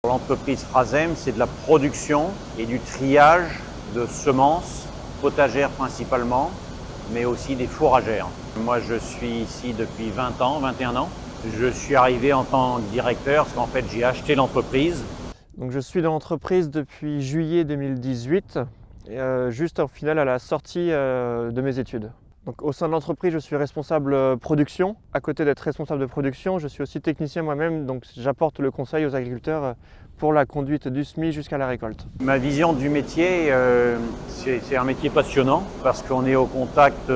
Pour l'entreprise Frasem, c'est de la production et du triage de semences, potagères principalement, mais aussi des fourragères. Moi, je suis ici depuis 20 ans, 21 ans. Je suis arrivé en tant que directeur parce qu'en fait, j'ai acheté l'entreprise. Donc je suis dans l'entreprise depuis juillet 2018, juste au final à la sortie de mes études. Donc, au sein de l'entreprise, je suis responsable production. À côté d'être responsable de production, je suis aussi technicien moi-même, donc j'apporte le conseil aux agriculteurs pour la conduite du semis jusqu'à la récolte. Ma vision du métier, c'est un métier passionnant parce qu'on est au contact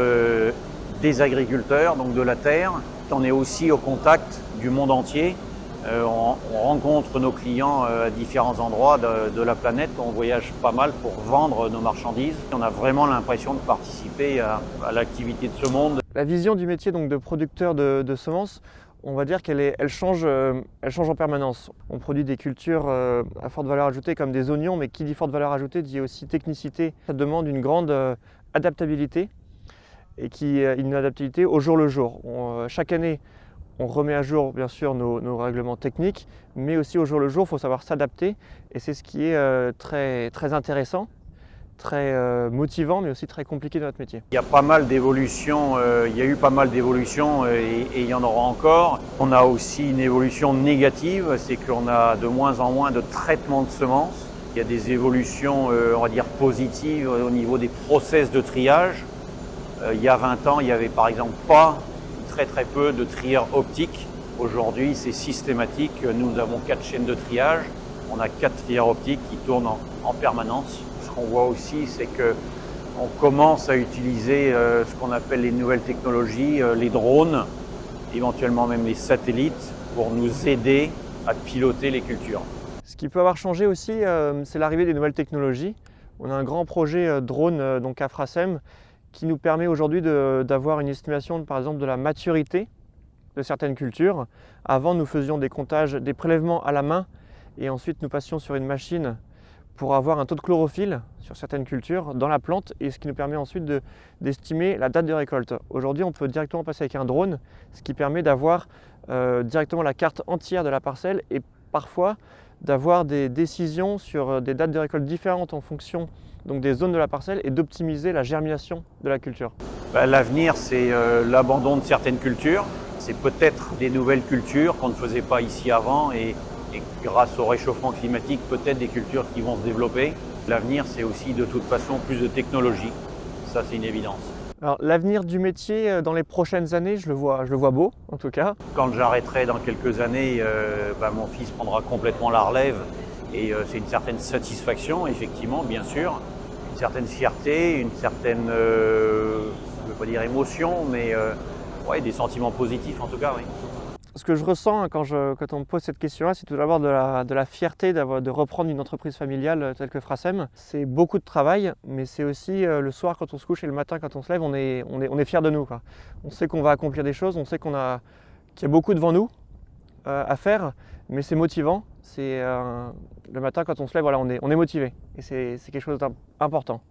des agriculteurs, donc de la terre. On est aussi au contact du monde entier. On rencontre nos clients à différents endroits de la planète. On voyage pas mal pour vendre nos marchandises. On a vraiment l'impression de participer à l'activité de ce monde. La vision du métier donc, de producteur de semences, on va dire qu'elle change en permanence. On produit des cultures à forte valeur ajoutée comme des oignons, mais qui dit forte valeur ajoutée dit aussi technicité. Ça demande une grande adaptabilité et une adaptabilité au jour le jour. Chaque année, on remet à jour bien sûr nos règlements techniques, mais aussi au jour le jour, il faut savoir s'adapter et c'est ce qui est très intéressant, très motivant, mais aussi très compliqué dans notre métier. Il y a pas mal d'évolutions, il y a eu pas mal d'évolutions et il y en aura encore. On a aussi une évolution négative, c'est qu'on a de moins en moins de traitement de semences. Il y a des évolutions, on va dire, positives au niveau des process de triage. Il y a 20 ans, il n'y avait par exemple pas très peu de trieurs optiques. Aujourd'hui, c'est systématique. Nous avons 4 chaînes de triage. On a 4 trieurs optiques qui tournent en permanence. Ce qu'on voit aussi, c'est qu'on commence à utiliser ce qu'on appelle les nouvelles technologies, les drones, éventuellement même les satellites, pour nous aider à piloter les cultures. Ce qui peut avoir changé aussi, c'est l'arrivée des nouvelles technologies. On a un grand projet drone donc à Frasem, qui nous permet aujourd'hui d'avoir une estimation par exemple de la maturité de certaines cultures. Avant, nous faisions des comptages, des prélèvements à la main et ensuite nous passions sur une machine pour avoir un taux de chlorophylle sur certaines cultures dans la plante et ce qui nous permet ensuite d'estimer la date de récolte. Aujourd'hui, on peut directement passer avec un drone, ce qui permet d'avoir directement la carte entière de la parcelle et parfois d'avoir des décisions sur des dates de récolte différentes en fonction donc des zones de la parcelle et d'optimiser la germination de la culture. L'avenir, c'est l'abandon de certaines cultures. C'est peut-être des nouvelles cultures qu'on ne faisait pas ici avant et grâce au réchauffement climatique, peut-être des cultures qui vont se développer. L'avenir, c'est aussi de toute façon plus de technologie. Ça, c'est une évidence. Alors, l'avenir du métier dans les prochaines années, je le vois beau en tout cas. Quand j'arrêterai dans quelques années, mon fils prendra complètement la relève et c'est une certaine satisfaction, effectivement, bien sûr. Une certaine fierté, une certaine, je ne veux pas dire émotion, mais des sentiments positifs en tout cas, oui. Ce que je ressens quand on me pose cette question-là, c'est tout d'abord de la fierté de reprendre une entreprise familiale telle que Frasem. C'est beaucoup de travail, mais c'est aussi le soir quand on se couche et le matin quand on se lève, on est fiers de nous, quoi. On sait qu'on va accomplir des choses, on sait qu'il y a beaucoup devant nous à faire, mais c'est motivant. Le matin quand on se lève, voilà, on est motivé et c'est quelque chose d'important.